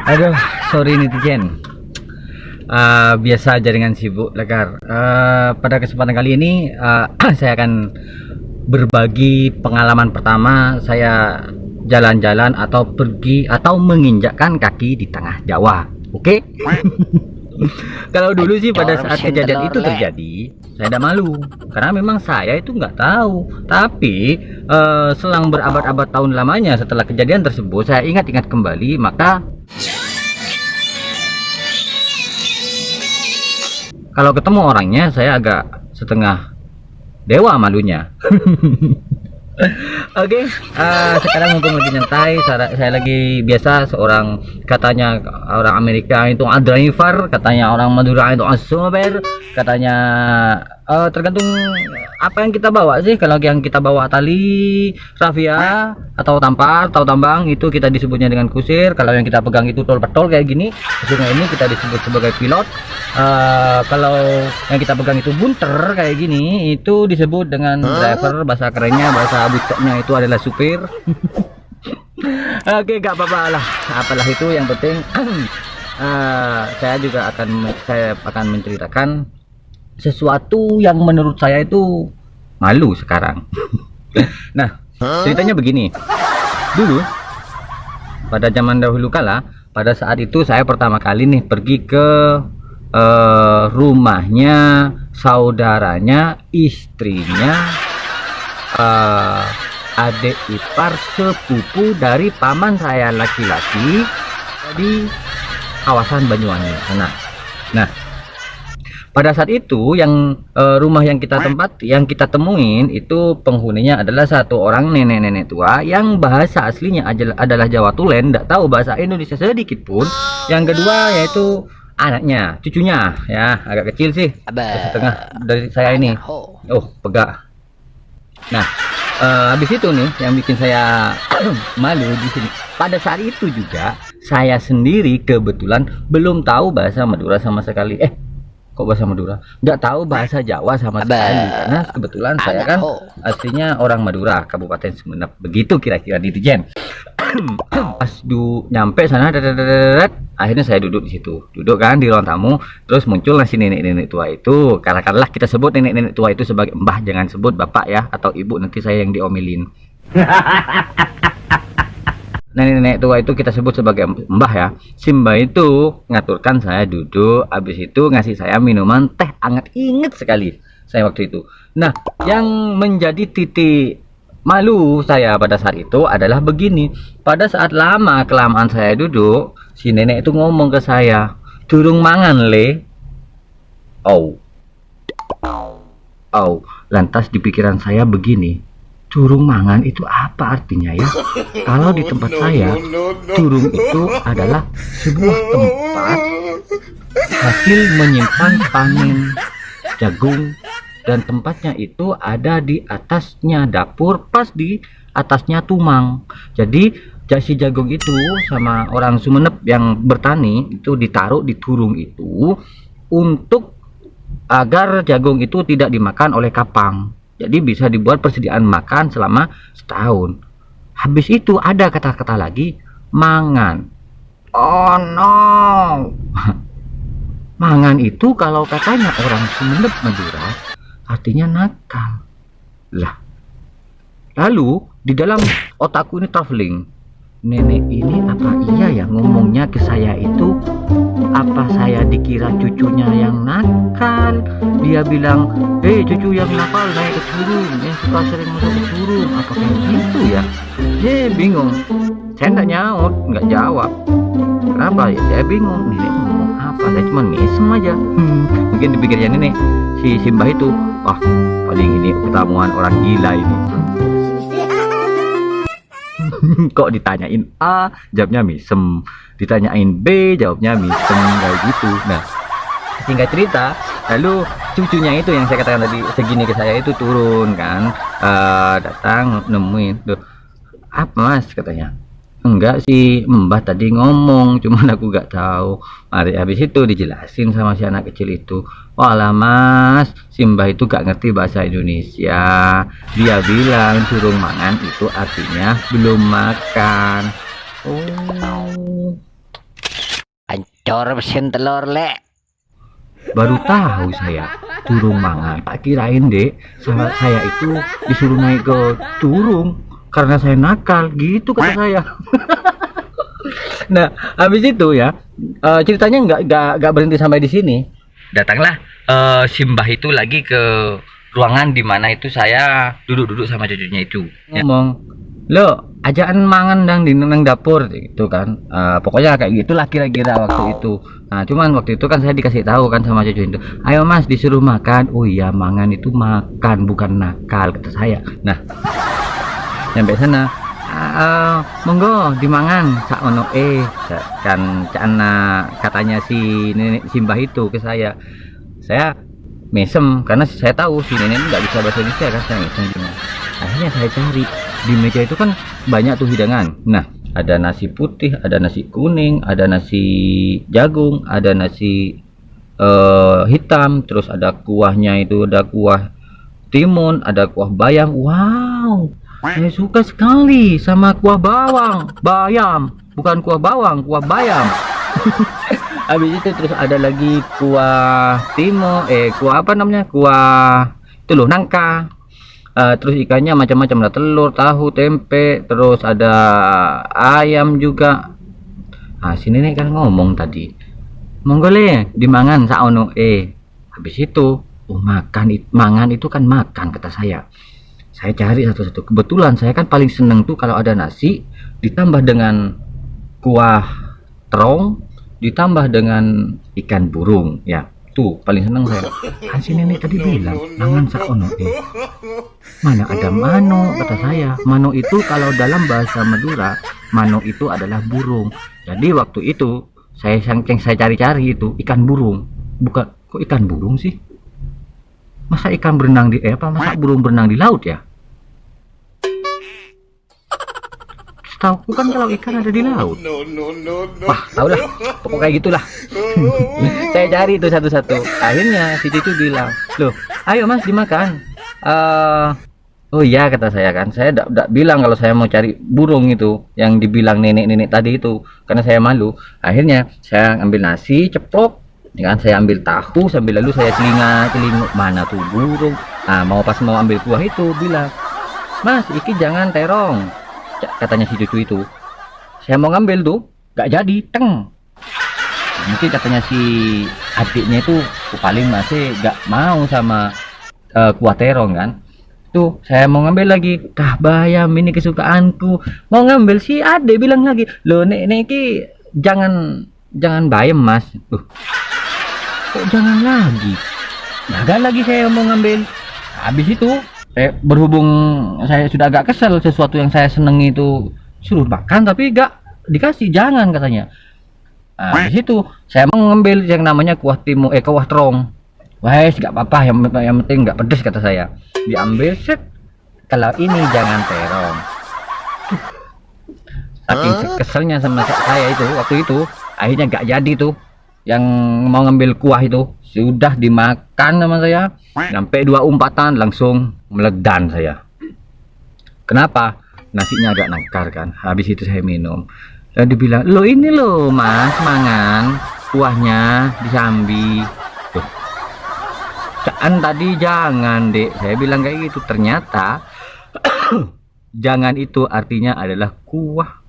Aduh, sorry netizen. Biasa jaringan sibuk lekar. Pada kesempatan kali ini saya akan berbagi pengalaman pertama saya jalan-jalan atau pergi atau menginjakkan kaki di tengah Jawa. Oke? Kalau dulu sih pada saat kejadian itu terjadi, saya tidak malu karena memang saya itu nggak tahu. Tapi selang berabad-abad tahun lamanya setelah kejadian tersebut, saya ingat-ingat kembali, maka kalau ketemu orangnya saya agak setengah dewa malunya. Oke, sekarang mumpung lagi nyantai, saya lagi biasa seorang, katanya orang Amerika itu driver, katanya orang Madura itu sumber, katanya tergantung apa yang kita bawa sih. Kalau yang kita bawa tali rafia atau tampar atau tambang itu kita disebutnya dengan kusir. Kalau yang kita pegang itu tol kayak gini, kusirnya ini kita disebut sebagai pilot. Kalau yang kita pegang itu bunter kayak gini itu disebut dengan driver, bahasa kerennya, bahasa buteknya itu adalah supir. Oke, gak apa-apa lah, apalah itu, yang penting saya akan menceritakan sesuatu yang menurut saya itu malu sekarang. Nah, ceritanya begini. Dulu pada zaman dahulu kala, pada saat itu saya pertama kali nih pergi ke rumahnya saudaranya, istrinya, adik ipar sepupu dari paman saya laki-laki di kawasan Banyuwangi sana. Nah, pada saat itu yang rumah yang kita temuin itu penghuninya adalah satu orang nenek-nenek tua yang bahasa aslinya adalah Jawa Tulen, tidak tahu bahasa Indonesia sedikit pun. Yang kedua yaitu anaknya, cucunya ya, agak kecil sih, setengah dari saya ini. Oh, pegak. Nah, habis itu nih yang bikin saya malu di sini. Pada saat itu juga saya sendiri kebetulan belum tahu bahasa Madura sama sekali. Kok bahasa Madura? Nggak tahu bahasa Jawa sama sekali, karena kebetulan saya kan aslinya orang Madura, Kabupaten Sumeneb. Begitu kira-kira netizen. Pas nyampe sana, akhirnya saya duduk di situ, duduk kan di ruang tamu. Terus muncul si nenek-nenek tua itu, katakanlah kita sebut nenek-nenek tua itu sebagai mbah, jangan sebut bapak ya atau ibu, nanti saya yang diomelin. Nenek-nenek tua itu kita sebut sebagai mbah ya. Si mbah itu ngaturkan saya duduk, habis itu ngasih saya minuman teh hangat, inget sekali saya waktu itu. Nah, yang menjadi titik malu saya pada saat itu adalah begini. Pada saat lama kelamaan saya duduk, si nenek itu ngomong ke saya, "Durung mangan le." Oh, lantas di pikiran saya begini, durung mangan itu apa artinya ya? Kalau di tempat saya, durung itu adalah sebuah tempat hasil menyimpan panen jagung, dan tempatnya itu ada di atasnya dapur, pas di atasnya tumang. Jadi si jagung itu sama orang Sumeneb yang bertani itu ditaruh di turung itu untuk agar jagung itu tidak dimakan oleh kapang. Jadi bisa dibuat persediaan makan selama setahun. Habis itu ada kata-kata lagi, mangan. Oh no. Mangan itu kalau katanya orang Sumeneb Madura artinya nakal. Lah. Lalu di dalam otakku ini traveling. Nenek ini apa iya ya ngomongnya ke saya itu? Apa saya dikira cucunya yang nakal? Dia bilang, cucu yang nakal naik ke turun, yang suka sering masuk ke turun. Apa kayak gitu ya? Bingung. Saya nggak nyaut, nggak jawab. Kenapa ya? Saya bingung. Nenek ngomong apa? Saya cuma ngisem aja. Mungkin dipikirnya nenek si Simbah itu, wah paling ini ketemuan orang gila ini. Kok ditanyain A, jawabnya misem, ditanyain B, jawabnya misem, kayak gitu. Nah, singkat cerita, lalu cucunya itu yang saya katakan tadi segini ke saya itu turun kan, datang nemuin, "Duh, apa mas?" katanya. "Enggak sih, mbah tadi ngomong, cuman aku gak tahu." Habis itu dijelasin sama si anak kecil itu, "Walah mas, si mbah itu gak ngerti bahasa Indonesia. Dia bilang durung mangan itu artinya belum makan." Oh, Ancor mesin telur lek. baru tahu saya. Turung mangan. Tak kirain dek, saya itu disuruh naik ke turung karena saya nakal, gitu kata saya. Nah, habis itu ya, ceritanya nggak berhenti sampai di sini. Datanglah Simbah itu lagi ke ruangan di mana itu saya duduk-duduk sama cucunya itu. Ngomong, lo ajaan mangan di nang dapur gitu kan. Pokoknya kayak gitulah kira-kira waktu itu. Nah, cuman waktu itu kan saya dikasih tahu kan sama cucu itu, ayo mas disuruh makan. Oh iya, mangan itu makan bukan nakal kata saya. Nah, sampai sana, monggo dimangan sak ono kan cana katanya si nenek Simbah itu ke saya. Saya mesem karena saya tahu si nenek nggak bisa bahasa Indonesia kan, saya mesem gimana. Akhirnya saya cari di meja itu kan banyak tuh hidangan. Nah, ada nasi putih, ada nasi kuning, ada nasi jagung, ada nasi hitam, terus ada kuahnya itu, ada kuah timun, ada kuah bayam. Wow, saya suka sekali sama kuah bayam, bukan kuah bawang, kuah bayam. Habis itu terus ada lagi kuah kuah apa namanya, kuah itu loh, nangka. Terus ikannya macam-macam, ada telur, tahu, tempe, terus ada ayam juga. Si nenek kan ngomong tadi, monggo le dimangan saono. Habis itu mangan itu kan makan kata saya. Saya cari satu-satu. Kebetulan saya kan paling seneng tuh kalau ada nasi ditambah dengan kuah terong, ditambah dengan ikan burung ya. Tuh paling seneng saya. Kan si nenek tadi bilang mangan saono. Mana ada mano kata saya. Mano itu kalau dalam bahasa Madura, mano itu adalah burung. Jadi waktu itu saya cari-cari itu ikan burung. Bukan, kok ikan burung sih? Masa ikan berenang masa burung berenang di laut ya? Setahuku kan kalau ikan ada di laut. Wah, tau lah, pokoknya kayak gitulah. Saya cari itu satu-satu. Akhirnya si cucu bilang, loh, ayo mas dimakan. Oh iya kata saya kan, saya tidak bilang kalau saya mau cari burung itu yang dibilang nenek-nenek tadi itu, karena saya malu. Akhirnya saya ambil nasi ceplok, ya kan, saya ambil tahu sambil lalu saya celinguk mana tuh burung. Nah, pas mau ambil kuah itu bilang, mas iki jangan terong, katanya si cucu itu. Saya mau ngambil tuh gak jadi, teng. Mungkin katanya si adiknya itu paling masih gak mau sama kuah terong kan. Tuh saya mau ngambil lagi, dah bayam ini kesukaanku. Mau ngambil, si adik bilang lagi, loh nek iki jangan bayam mas. Kok jangan lagi? Gagal lagi saya mau ngambil. Habis itu berhubung saya sudah agak kesel, sesuatu yang saya seneng itu suruh makan tapi gak dikasih, jangan katanya. Habis itu saya mau ngambil yang namanya kuah kuah terong. Wah, gak apa-apa, yang penting gak pedes kata saya. Diambil set, kalau ini jangan terong. Saking keselnya sama saya itu waktu itu, akhirnya gak jadi tuh yang mau ngambil kuah itu. Sudah dimakan sama saya, sampai 2 umpatan langsung meledan saya. Kenapa? Nasinya agak nangkar kan. Habis itu saya minum. Lalu dibilang, lo ini loh mas, mangan kuahnya disambi. Tuh, kan tadi jangan dek, saya bilang kayak gitu. Ternyata jangan itu artinya adalah kuah.